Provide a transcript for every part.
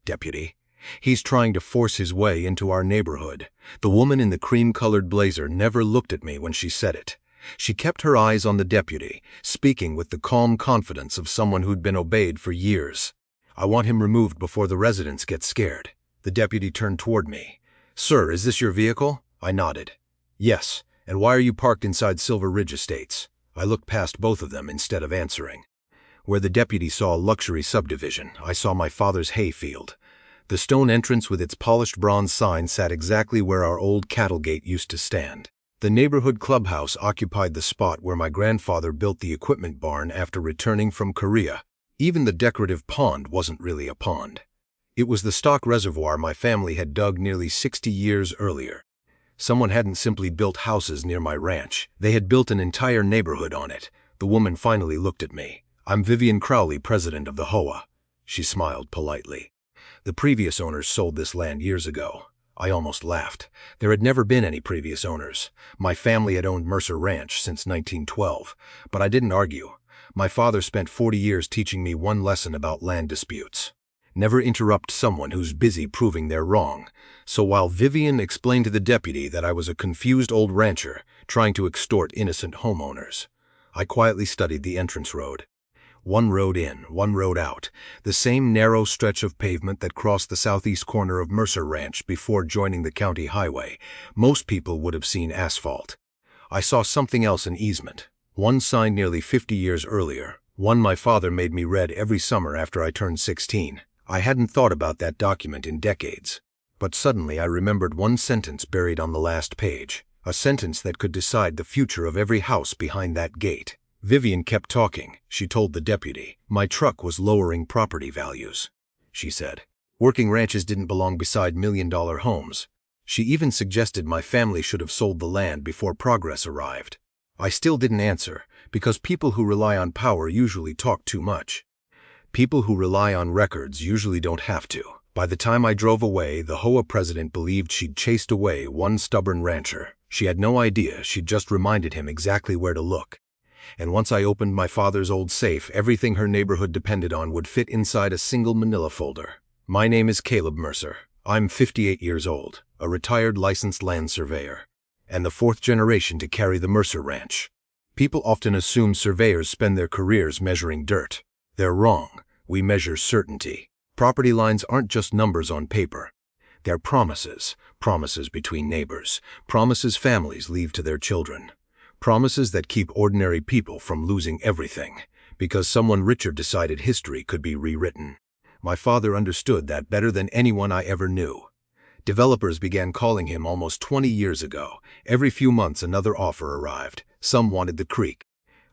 deputy. He's trying to force his way into our neighborhood." The woman in the cream-colored blazer never looked at me when she said it. She kept her eyes on the deputy, speaking with the calm confidence of someone who'd been obeyed for years. "I want him removed before the residents get scared." The deputy turned toward me. "Sir, is this your vehicle?" I nodded. "Yes. And why are you parked inside Silver Ridge Estates?" I looked past both of them instead of answering. Where the deputy saw a luxury subdivision, I saw my father's hay field. The stone entrance with its polished bronze sign sat exactly where our old cattle gate used to stand. The neighborhood clubhouse occupied the spot where my grandfather built the equipment barn after returning from Korea. Even the decorative pond wasn't really a pond. It was the stock reservoir my family had dug nearly 60 years earlier. Someone hadn't simply built houses near my ranch. They had built an entire neighborhood on it. The woman finally looked at me. "I'm Vivian Crowley, president of the HOA." She smiled politely. "The previous owners sold this land years ago." I almost laughed. There had never been any previous owners. My family had owned Mercer Ranch since 1912, but I didn't argue. My father spent 40 years teaching me one lesson about land disputes. Never interrupt someone who's busy proving they're wrong. So while Vivian explained to the deputy that I was a confused old rancher trying to extort innocent homeowners, I quietly studied the entrance road. One road in, one road out, the same narrow stretch of pavement that crossed the southeast corner of Mercer Ranch before joining the county highway. Most people would have seen asphalt. I saw something else in Easement. One signed nearly 50 years earlier, one my father made me read every summer after I turned 16. I hadn't thought about that document in decades. But suddenly I remembered one sentence buried on the last page, a sentence that could decide the future of every house behind that gate. Vivian kept talking. She told the deputy, "My truck was lowering property values," she said. "Working ranches didn't belong beside million-dollar homes." She even suggested my family should have sold the land before progress arrived. I still didn't answer, because people who rely on power usually talk too much. People who rely on records usually don't have to. By the time I drove away, the HOA president believed she'd chased away one stubborn rancher. She had no idea she'd just reminded him exactly where to look. And once I opened my father's old safe, everything her neighborhood depended on would fit inside a single manila folder. My name is Caleb Mercer. I'm 58 years old, a retired licensed land surveyor, and the fourth generation to carry the Mercer Ranch. People often assume surveyors spend their careers measuring dirt. They're wrong. We measure certainty. Property lines aren't just numbers on paper. They're promises, promises between neighbors, promises families leave to their children, promises that keep ordinary people from losing everything, because someone richer decided history could be rewritten. My father understood that better than anyone I ever knew. Developers began calling him almost 20 years ago. Every few months another offer arrived. Some wanted the creek.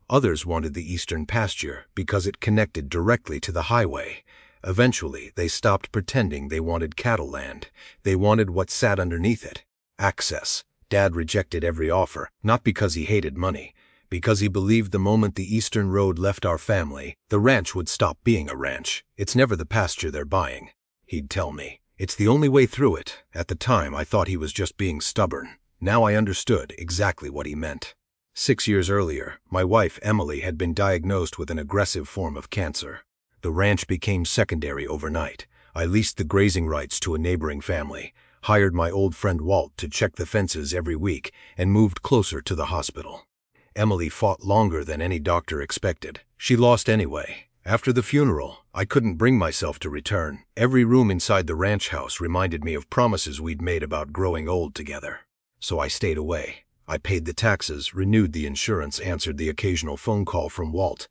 Others wanted the eastern pasture because it connected directly to the highway. Eventually, they stopped pretending they wanted cattle land. They wanted what sat underneath it: access. Dad rejected every offer, not because he hated money, because he believed the moment the eastern road left our family, the ranch would stop being a ranch. "It's never the pasture they're buying," he'd tell me. "It's the only way through it." At the time, I thought he was just being stubborn. Now I understood exactly what he meant. 6 years earlier, my wife, Emily, had been diagnosed with an aggressive form of cancer. The ranch became secondary overnight. I leased the grazing rights to a neighboring family, hired my old friend Walt to check the fences every week, and moved closer to the hospital. Emily fought longer than any doctor expected. She lost anyway. After the funeral, I couldn't bring myself to return. Every room inside the ranch house reminded me of promises we'd made about growing old together. So I stayed away. I paid the taxes, renewed the insurance, answered the occasional phone call from Walt.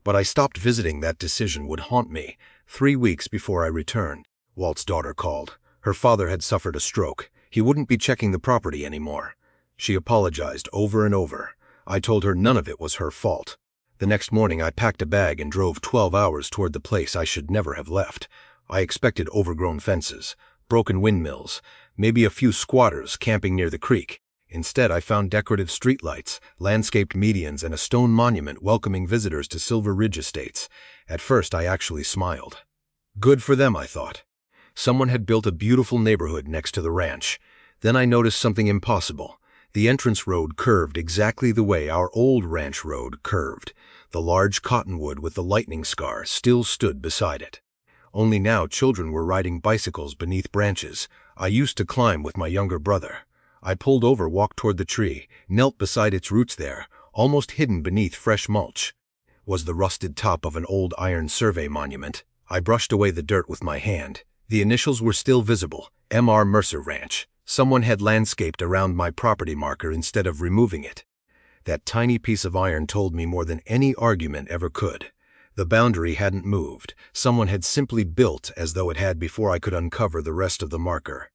But I stopped visiting. That decision would haunt me. 3 weeks before I returned, Walt's daughter called. Her father had suffered a stroke. He wouldn't be checking the property anymore. She apologized over and over. I told her none of it was her fault. The next morning I packed a bag and drove 12 hours toward the place I should never have left. I expected overgrown fences, broken windmills, maybe a few squatters camping near the creek. Instead, I found decorative streetlights, landscaped medians, and a stone monument welcoming visitors to Silver Ridge Estates. At first, I actually smiled. Good for them, I thought. Someone had built a beautiful neighborhood next to the ranch. Then I noticed something impossible. The entrance road curved exactly the way our old ranch road curved. The large cottonwood with the lightning scar still stood beside it. only now children were riding bicycles beneath branches I used to climb with my younger brother. I pulled over, walked toward the tree, knelt beside its roots there, almost hidden beneath fresh mulch. Was the rusted top of an old iron survey monument. I brushed away the dirt with my hand. The initials were still visible, M.R. Mercer Ranch. Someone had landscaped around my property marker instead of removing it. That tiny piece of iron told me more than any argument ever could. The boundary hadn't moved. Someone had simply built as though it had before I could uncover the rest of the marker.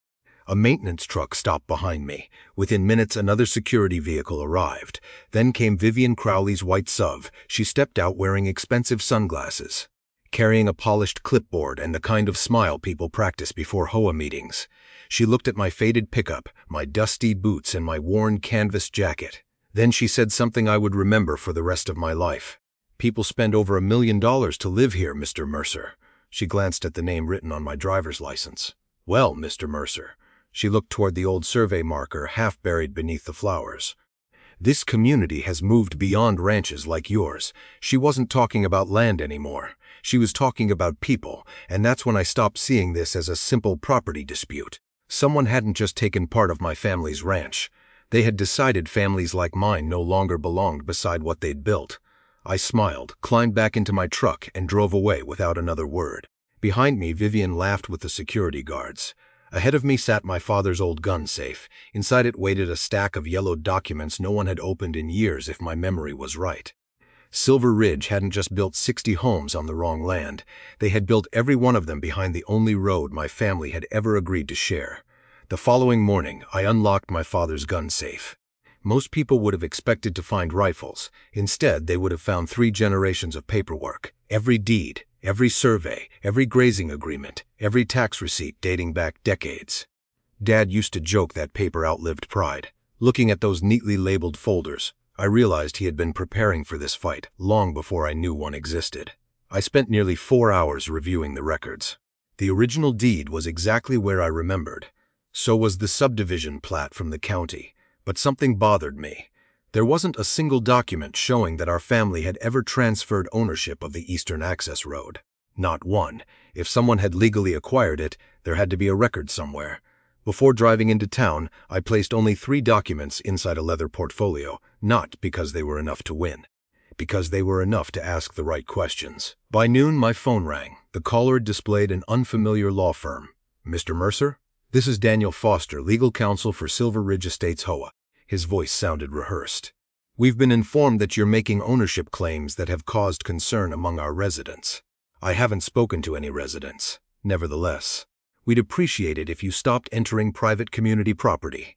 A maintenance truck stopped behind me. Within minutes, another security vehicle arrived. Then came Vivian Crowley's white SUV. She stepped out wearing expensive sunglasses, carrying a polished clipboard and the kind of smile people practice before HOA meetings. She looked at my faded pickup, my dusty boots, and my worn canvas jacket. Then she said something I would remember for the rest of my life. "People spend over $1 million to live here, Mr. Mercer." She glanced at the name written on my driver's license. "Well, Mr. Mercer." She looked toward the old survey marker half buried beneath the flowers. "This community has moved beyond ranches like yours." She wasn't talking about land anymore. She was talking about people, and that's when I stopped seeing this as a simple property dispute. Someone hadn't just taken part of my family's ranch. They had decided families like mine no longer belonged beside what they'd built. I smiled, climbed back into my truck, and drove away without another word. Behind me, Vivian laughed with the security guards. Ahead of me sat my father's old gun safe. Inside it waited a stack of yellowed documents no one had opened in years if my memory was right. Silver Ridge hadn't just built 60 homes on the wrong land. They had built every one of them behind the only road my family had ever agreed to share. The following morning, I unlocked my father's gun safe. Most people would have expected to find rifles. Instead, they would have found 3 generations of paperwork. Every deed, every survey, every grazing agreement, every tax receipt dating back decades. Dad used to joke that paper outlived pride. Looking at those neatly labeled folders, I realized he had been preparing for this fight long before I knew one existed. I spent nearly 4 hours reviewing the records. The original deed was exactly where I remembered. So was the subdivision plat from the county. But something bothered me. There wasn't a single document showing that our family had ever transferred ownership of the Eastern Access Road. Not one. If someone had legally acquired it, there had to be a record somewhere. Before driving into town, I placed only 3 documents inside a leather portfolio, not because they were enough to win, because they were enough to ask the right questions. By noon, my phone rang. The caller displayed an unfamiliar law firm. "Mr. Mercer? This is Daniel Foster, legal counsel for Silver Ridge Estates HOA." His voice sounded rehearsed. "We've been informed that you're making ownership claims that have caused concern among our residents." I haven't spoken to any residents. Nevertheless, we'd appreciate it if you stopped entering private community property.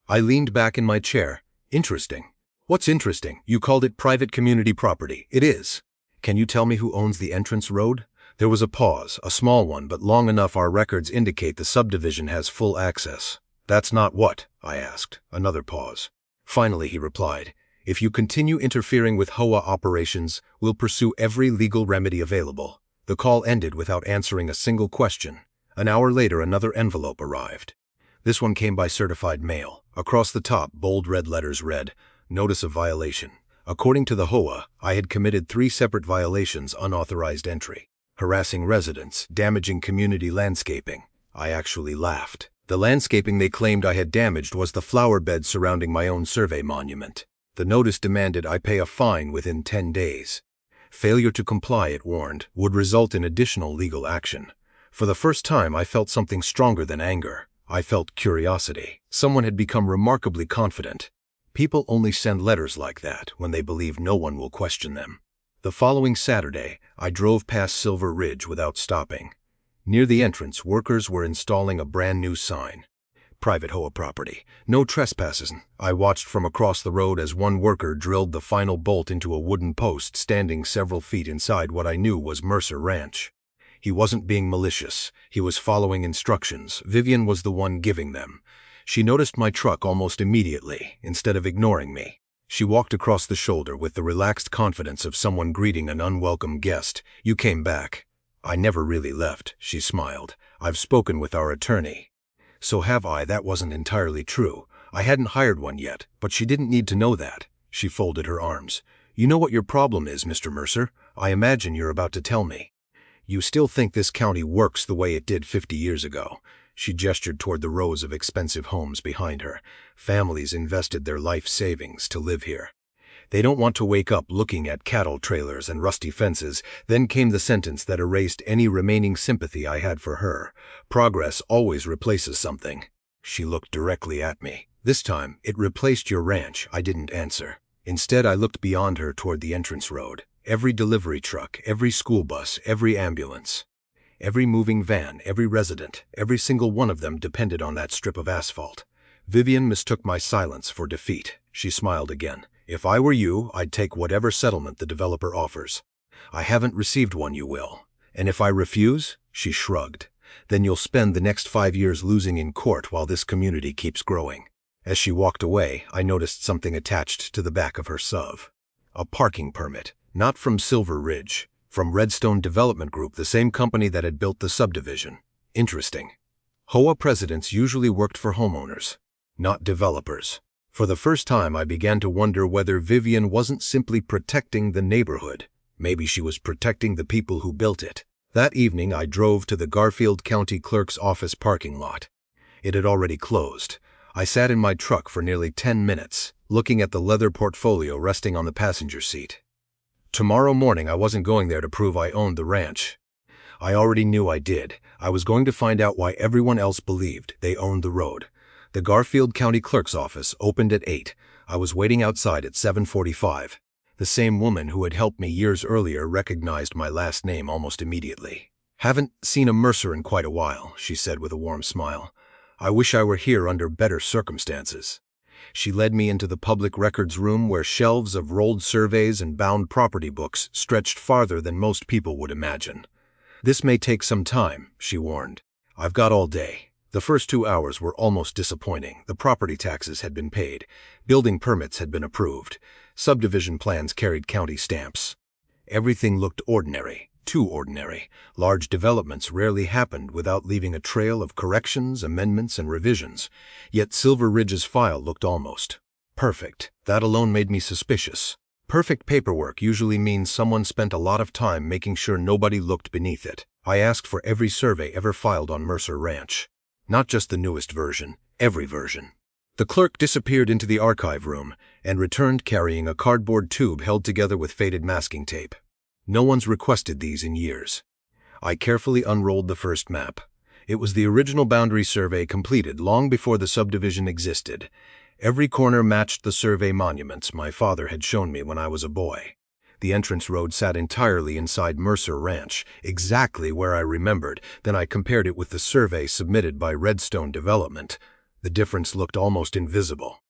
I leaned back in my chair. "Interesting." "What's interesting? You called it private community property." "It is." "Can you tell me who owns the entrance road?" There was a pause, a small one, but long enough our records indicate the subdivision has full access. "That's not what?" I asked. Another pause. Finally, he replied, "If you continue interfering with HOA operations, we'll pursue every legal remedy available." The call ended without answering a single question. An hour later, another envelope arrived. This one came by certified mail. Across the top, bold red letters read, "Notice of violation." According to the HOA, I had committed 3 separate violations: unauthorized entry, harassing residents, damaging community landscaping. I actually laughed. The landscaping they claimed I had damaged was the flower bed surrounding my own survey monument. The notice demanded I pay a fine within 10 days. Failure to comply, it warned, would result in additional legal action. For the first time, I felt something stronger than anger. I felt curiosity. Someone had become remarkably confident. People only send letters like that when they believe no one will question them. The following Saturday, I drove past Silver Ridge without stopping. Near the entrance, workers were installing a brand new sign. "Private HOA property. No trespassers." I watched from across the road as one worker drilled the final bolt into a wooden post standing several feet inside what I knew was Mercer Ranch. He wasn't being malicious. He was following instructions. Vivian was the one giving them. She noticed my truck almost immediately, instead of ignoring me. She walked across the shoulder with the relaxed confidence of someone greeting an unwelcome guest. "You came back." "I never really left," she smiled. "I've spoken with our attorney." "So have I." That wasn't entirely true. I hadn't hired one yet, but she didn't need to know that. She folded her arms. "You know what your problem is, Mr. Mercer? I imagine you're about to tell me." You still think this county works the way it did 50 years ago. She gestured toward the rows of expensive homes behind her. Families invested their life savings to live here. They don't want to wake up looking at cattle trailers and rusty fences. Then came the sentence that erased any remaining sympathy I had for her. Progress always replaces something. She looked directly at me. This time, it replaced your ranch. I didn't answer. Instead, I looked beyond her toward the entrance road. Every delivery truck, every school bus, every ambulance, every moving van, every resident, every single one of them depended on that strip of asphalt. Vivian mistook my silence for defeat. She smiled again. If I were you, I'd take whatever settlement the developer offers. I haven't received one, you will. And if I refuse? She shrugged. Then you'll spend the next 5 years losing in court while this community keeps growing. As she walked away, I noticed something attached to the back of her SUV. A parking permit. Not from Silver Ridge. From Redstone Development Group, the same company that had built the subdivision. Interesting. HOA presidents usually worked for homeowners, not developers. For the first time, I began to wonder whether Vivian wasn't simply protecting the neighborhood. Maybe she was protecting the people who built it. That evening, I drove to the Garfield County Clerk's office parking lot. It had already closed. I sat in my truck for nearly 10 minutes, looking at the leather portfolio resting on the passenger seat. Tomorrow morning, I wasn't going there to prove I owned the ranch. I already knew I did. I was going to find out why everyone else believed they owned the road. The Garfield County Clerk's office opened at 8. I was waiting outside at 7:45. The same woman who had helped me years earlier recognized my last name almost immediately. "Haven't seen a Mercer in quite a while," she said with a warm smile. "I wish I were here under better circumstances." She led me into the public records room where shelves of rolled surveys and bound property books stretched farther than most people would imagine. "This may take some time," she warned. "I've got all day." The first 2 hours were almost disappointing. The property taxes had been paid. Building permits had been approved. Subdivision plans carried county stamps. Everything looked ordinary. Too ordinary. Large developments rarely happened without leaving a trail of corrections, amendments, and revisions. Yet Silver Ridge's file looked almost perfect. That alone made me suspicious. Perfect paperwork usually means someone spent a lot of time making sure nobody looked beneath it. I asked for every survey ever filed on Mercer Ranch. Not just the newest version, every version. The clerk disappeared into the archive room and returned carrying a cardboard tube held together with faded masking tape. No one's requested these in years. I carefully unrolled the first map. It was the original boundary survey completed long before the subdivision existed. Every corner matched the survey monuments my father had shown me when I was a boy. The entrance road sat entirely inside Mercer Ranch, exactly where I remembered. Then I compared it with the survey submitted by Redstone Development. The difference looked almost invisible.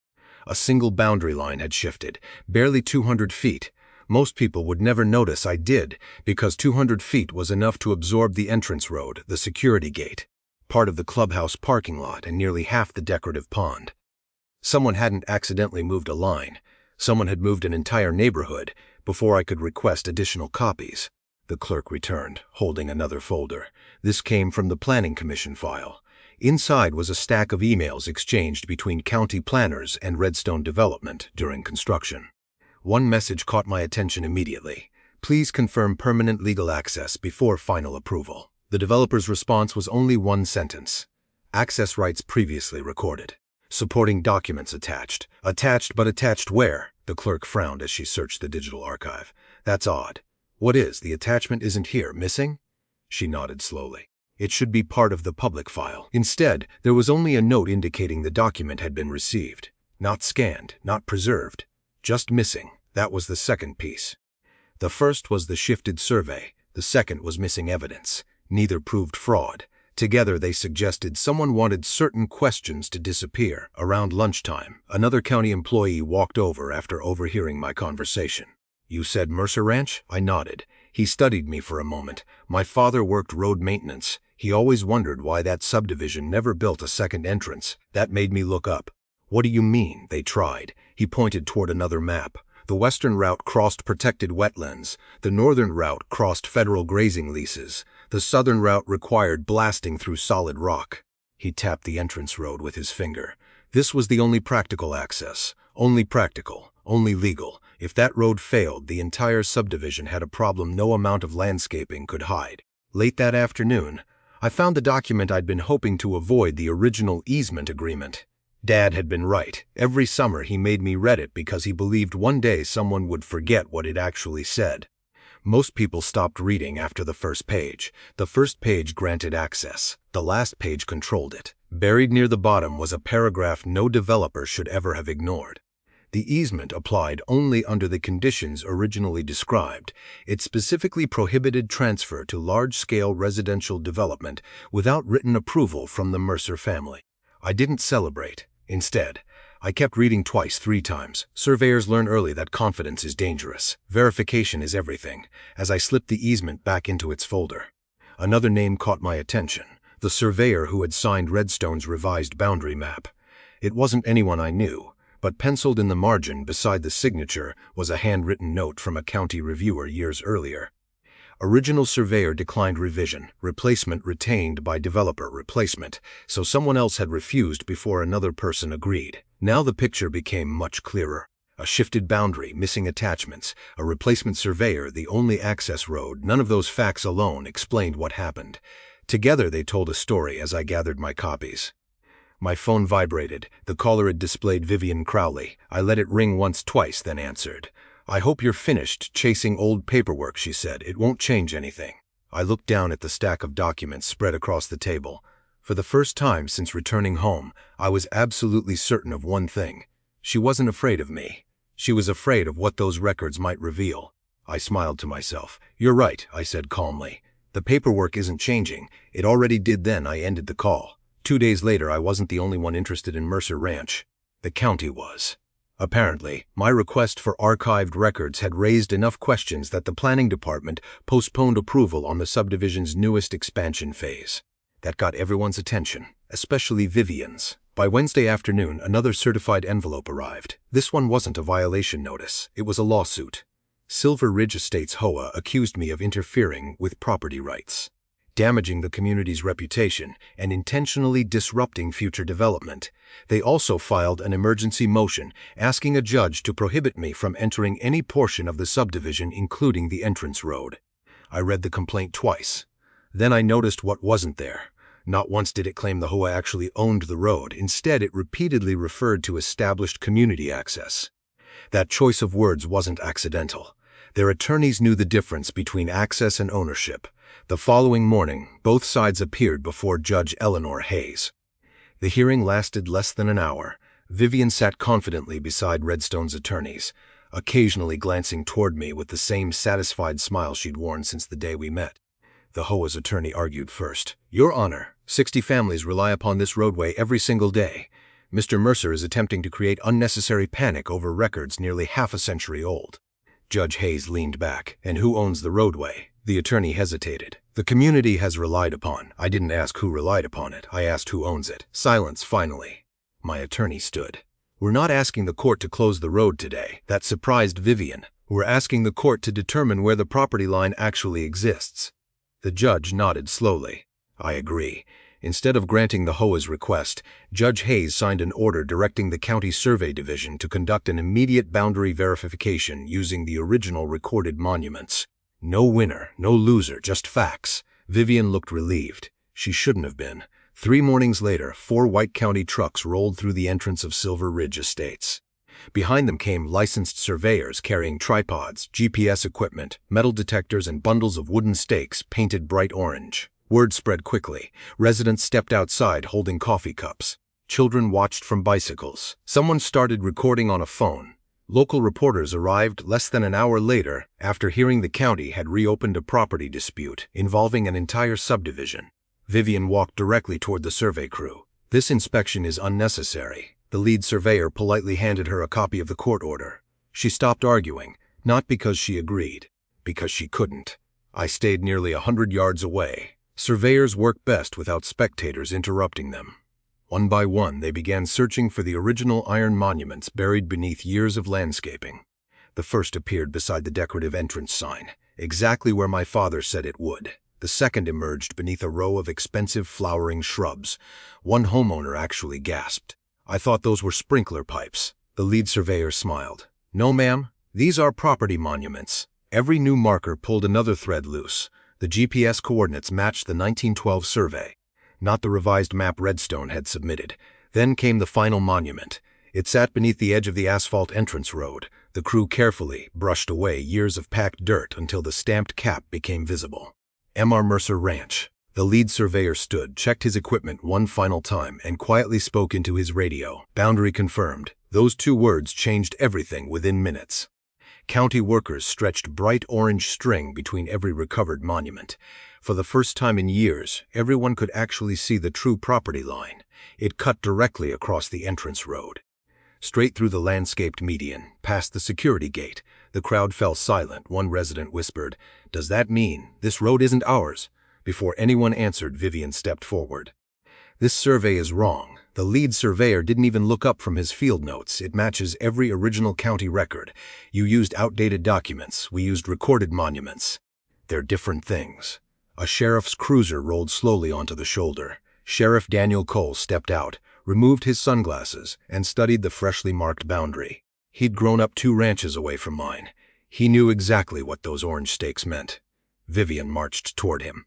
A single boundary line had shifted, barely 200 feet. Most people would never notice I did, because 200 feet was enough to absorb the entrance road, the security gate, part of the clubhouse parking lot, and nearly half the decorative pond. Someone hadn't accidentally moved a line. Someone had moved an entire neighborhood before I could request additional copies. The clerk returned, holding another folder. This came from the Planning Commission file. Inside was a stack of emails exchanged between county planners and Redstone Development during construction. One message caught my attention immediately. "Please confirm permanent legal access before final approval." The developer's response was only one sentence. "Access rights previously recorded. Supporting documents attached." Attached, but attached where? The clerk frowned as she searched the digital archive. "That's odd. What is? The attachment isn't here. Missing?" She nodded slowly. "It should be part of the public file." Instead, there was only a note indicating the document had been received. Not scanned, not preserved. Just missing. That was the second piece. The first was the shifted survey. The second was missing evidence. Neither proved fraud. Together they suggested someone wanted certain questions to disappear. Around lunchtime, another county employee walked over after overhearing my conversation. "You said Mercer Ranch?" I nodded. He studied me for a moment. "My father worked road maintenance. He always wondered why that subdivision never built a second entrance. That made me look up." "What do you mean, they tried?" He pointed toward another map. The western route crossed protected wetlands. The northern route crossed federal grazing leases. The southern route required blasting through solid rock. He tapped the entrance road with his finger. This was the only practical access. Only practical. Only legal. If that road failed, the entire subdivision had a problem no amount of landscaping could hide. Late that afternoon, I found the document I'd been hoping to avoid, the original easement agreement. Dad had been right. Every summer he made me read it because he believed one day someone would forget what it actually said. Most people stopped reading after the first page. The first page granted access. The last page controlled it. Buried near the bottom was a paragraph no developer should ever have ignored. The easement applied only under the conditions originally described. It specifically prohibited transfer to large-scale residential development without written approval from the Mercer family. I didn't celebrate. Instead, I kept reading twice, 3 times. Surveyors learn early that confidence is dangerous. Verification is everything. As I slipped the easement back into its folder, another name caught my attention. The surveyor who had signed Redstone's revised boundary map. It wasn't anyone I knew, but penciled in the margin beside the signature was a handwritten note from a county reviewer years earlier. Original surveyor declined revision, replacement retained by developer, replacement, so someone else had refused before another person agreed. Now the picture became much clearer. A shifted boundary, missing attachments, a replacement surveyor, the only access road. None of those facts alone explained what happened. Together they told a story as I gathered my copies. My phone vibrated. The caller had displayed Vivian Crowley. I let it ring once, twice, then answered. "I hope you're finished chasing old paperwork," she said. "It won't change anything." I looked down at the stack of documents spread across the table. For the first time since returning home, I was absolutely certain of one thing. She wasn't afraid of me. She was afraid of what those records might reveal. I smiled to myself. "You're right," I said calmly. "The paperwork isn't changing. It already did then." I ended the call. 2 days later, I wasn't the only one interested in Mercer Ranch. The county was. Apparently, my request for archived records had raised enough questions that the planning department postponed approval on the subdivision's newest expansion phase. That got everyone's attention, especially Vivian's. By Wednesday afternoon, another certified envelope arrived. This one wasn't a violation notice. It was a lawsuit. Silver Ridge Estates HOA accused me of interfering with property rights, damaging the community's reputation, and intentionally disrupting future development. They also filed an emergency motion asking a judge to prohibit me from entering any portion of the subdivision, including the entrance road. I read the complaint twice. Then I noticed what wasn't there. Not once did it claim the HOA actually owned the road. Instead, it repeatedly referred to established community access. That choice of words wasn't accidental. Their attorneys knew the difference between access and ownership. The following morning, both sides appeared before Judge Eleanor Hayes. The hearing lasted less than an hour. Vivian sat confidently beside Redstone's attorneys, occasionally glancing toward me with the same satisfied smile she'd worn since the day we met. The HOA's attorney argued first. "Your Honor, 60 families rely upon this roadway every single day. Mr. Mercer is attempting to create unnecessary panic over records nearly half a century old." Judge Hayes leaned back. "And who owns the roadway?" The attorney hesitated. "The community has relied upon." "I didn't ask who relied upon it. I asked who owns it." Silence finally. My attorney stood. "We're not asking the court to close the road today." That surprised Vivian. "We're asking the court to determine where the property line actually exists." The judge nodded slowly. "I agree." Instead of granting the HOA's request, Judge Hayes signed an order directing the County Survey Division to conduct an immediate boundary verification using the original recorded monuments. No winner, no loser, just facts. Vivian looked relieved. She shouldn't have been. 3 mornings later, 4 White County trucks rolled through the entrance of Silver Ridge Estates. Behind them came licensed surveyors carrying tripods, GPS equipment, metal detectors, and bundles of wooden stakes painted bright orange. Word spread quickly. Residents stepped outside holding coffee cups. Children watched from bicycles. Someone started recording on a phone. Local reporters arrived less than an hour later after hearing the county had reopened a property dispute involving an entire subdivision. Vivian walked directly toward the survey crew. "This inspection is unnecessary." The lead surveyor politely handed her a copy of the court order. She stopped arguing, not because she agreed, because she couldn't. I stayed nearly 100 yards away. Surveyors work best without spectators interrupting them. One by one, they began searching for the original iron monuments buried beneath years of landscaping. The first appeared beside the decorative entrance sign, exactly where my father said it would. The second emerged beneath a row of expensive flowering shrubs. One homeowner actually gasped. "I thought those were sprinkler pipes." The lead surveyor smiled. "No, ma'am. These are property monuments." Every new marker pulled another thread loose. The GPS coordinates matched the 1912 survey, not the revised map Redstone had submitted. Then came the final monument. It sat beneath the edge of the asphalt entrance road. The crew carefully brushed away years of packed dirt until the stamped cap became visible. M.R. Mercer Ranch. The lead surveyor stood, checked his equipment one final time, and quietly spoke into his radio. Boundary confirmed. Those 2 words changed everything within minutes. County workers stretched bright orange string between every recovered monument. For the first time in years, everyone could actually see the true property line. It cut directly across the entrance road. Straight through the landscaped median, past the security gate. The crowd fell silent. One resident whispered, "Does that mean this road isn't ours?" Before anyone answered, Vivian stepped forward. "This survey is wrong. The lead surveyor didn't even look up from his field notes. It matches every original county record. You used outdated documents. We used recorded monuments. They're different things." A sheriff's cruiser rolled slowly onto the shoulder. Sheriff Daniel Cole stepped out, removed his sunglasses, and studied the freshly marked boundary. He'd grown up 2 ranches away from mine. He knew exactly what those orange stakes meant. Vivian marched toward him.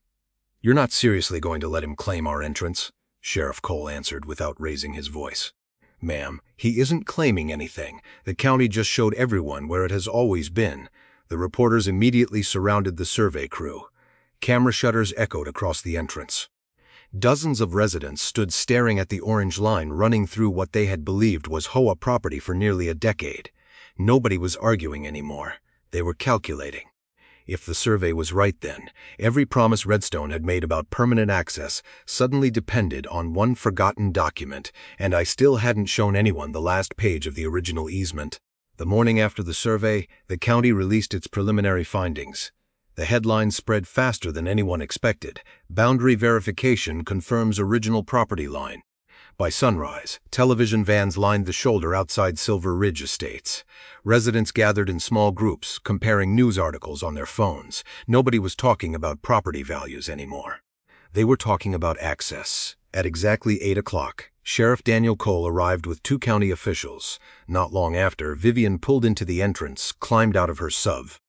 "You're not seriously going to let him claim our entrance?" Sheriff Cole answered without raising his voice. "Ma'am, he isn't claiming anything. The county just showed everyone where it has always been." The reporters immediately surrounded the survey crew. Camera shutters echoed across the entrance. Dozens of residents stood staring at the orange line running through what they had believed was HOA property for nearly a decade. Nobody was arguing anymore. They were calculating. If the survey was right then, every promise Redstone had made about permanent access suddenly depended on one forgotten document, and I still hadn't shown anyone the last page of the original easement. The morning after the survey, the county released its preliminary findings. The headlines spread faster than anyone expected. "Boundary verification confirms original property line." By sunrise, television vans lined the shoulder outside Silver Ridge Estates. Residents gathered in small groups, comparing news articles on their phones. Nobody was talking about property values anymore. They were talking about access. At exactly 8 o'clock, Sheriff Daniel Cole arrived with 2 county officials. Not long after, Vivian pulled into the entrance, climbed out of her SUV,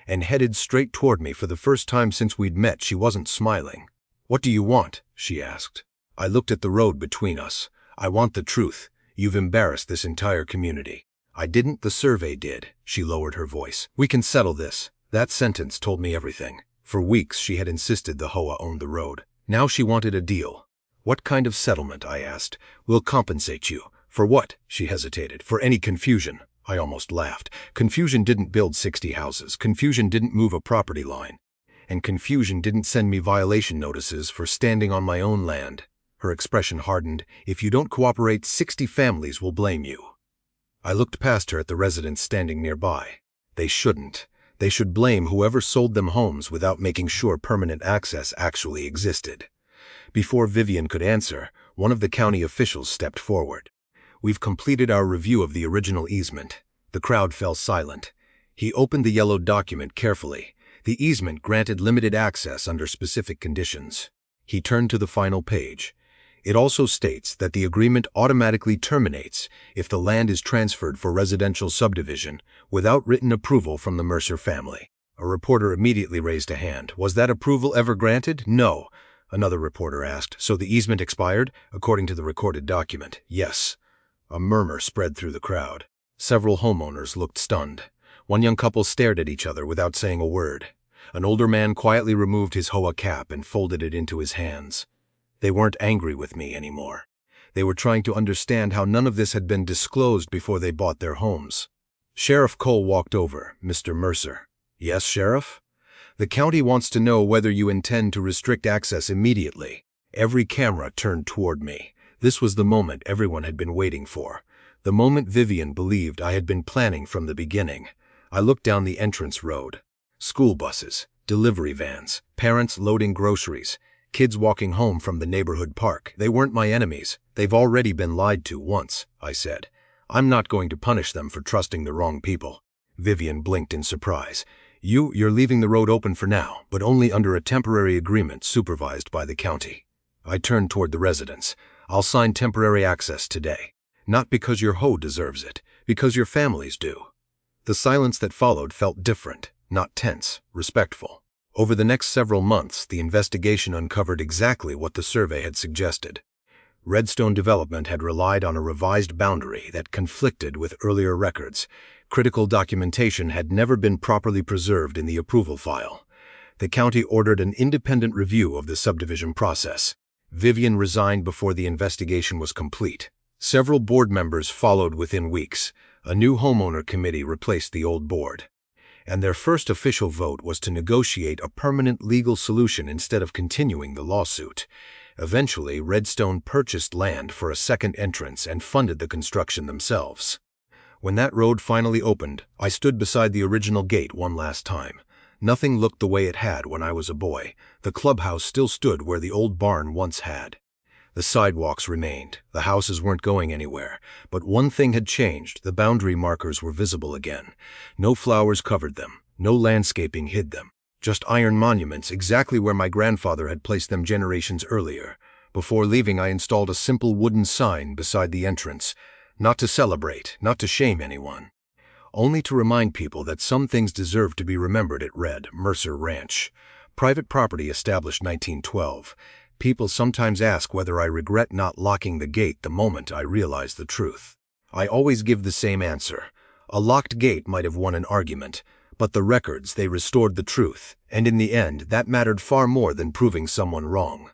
and headed straight toward me. For the first time since we'd met, she wasn't smiling. "What do you want?" she asked. I looked at the road between us. "I want the truth. You've embarrassed this entire community." "I didn't, the survey did." She lowered her voice. "We can settle this." That sentence told me everything. For weeks she had insisted the HOA owned the road. Now she wanted a deal. "What kind of settlement?" I asked. "We'll compensate you." "For what?" She hesitated. "For any confusion." I almost laughed. Confusion didn't build 60 houses. Confusion didn't move a property line. And confusion didn't send me violation notices for standing on my own land. Her expression hardened. "If you don't cooperate, 60 families will blame you." I looked past her at the residents standing nearby. They shouldn't. They should blame whoever sold them homes without making sure permanent access actually existed. Before Vivian could answer, one of the county officials stepped forward. "We've completed our review of the original easement." The crowd fell silent. He opened the yellow document carefully. The easement granted limited access under specific conditions. He turned to the final page. It also states that the agreement automatically terminates if the land is transferred for residential subdivision without written approval from the Mercer family. A reporter immediately raised a hand. "Was that approval ever granted?" "No." Another reporter asked. "So the easement expired?" "According to the recorded document, yes." A murmur spread through the crowd. Several homeowners looked stunned. One young couple stared at each other without saying a word. An older man quietly removed his HOA cap and folded it into his hands. They weren't angry with me anymore. They were trying to understand how none of this had been disclosed before they bought their homes. Sheriff Cole walked over. "Mr. Mercer." "Yes, Sheriff?" "The county wants to know whether you intend to restrict access immediately." Every camera turned toward me. This was the moment everyone had been waiting for. The moment Vivian believed I had been planning from the beginning. I looked down the entrance road. School buses, delivery vans, parents loading groceries, kids walking home from the neighborhood park. They weren't my enemies. They've already been lied to once, I said. I'm not going to punish them for trusting the wrong people. Vivian blinked in surprise. You're leaving the road open for now, but only under a temporary agreement supervised by the county. I turned toward the residents. I'll sign temporary access today. Not because your hoe deserves it, because your families do. The silence that followed felt different, not tense, respectful. Over the next several months, the investigation uncovered exactly what the survey had suggested. Redstone Development had relied on a revised boundary that conflicted with earlier records. Critical documentation had never been properly preserved in the approval file. The county ordered an independent review of the subdivision process. Vivian resigned before the investigation was complete. Several board members followed within weeks. A new homeowner committee replaced the old board. And their first official vote was to negotiate a permanent legal solution instead of continuing the lawsuit. Eventually, Redstone purchased land for a second entrance and funded the construction themselves. When that road finally opened, I stood beside the original gate one last time. Nothing looked the way it had when I was a boy. The clubhouse still stood where the old barn once had. The sidewalks remained. The houses weren't going anywhere. But one thing had changed. The boundary markers were visible again. No flowers covered them. No landscaping hid them. Just iron monuments exactly where my grandfather had placed them generations earlier. Before leaving, I installed a simple wooden sign beside the entrance. Not to celebrate, not to shame anyone. Only to remind people that some things deserve to be remembered. It read, Mercer Ranch. Private property established 1912. People sometimes ask whether I regret not locking the gate the moment I realize the truth. I always give the same answer. A locked gate might have won an argument, but the records, they restored the truth, and in the end, that mattered far more than proving someone wrong.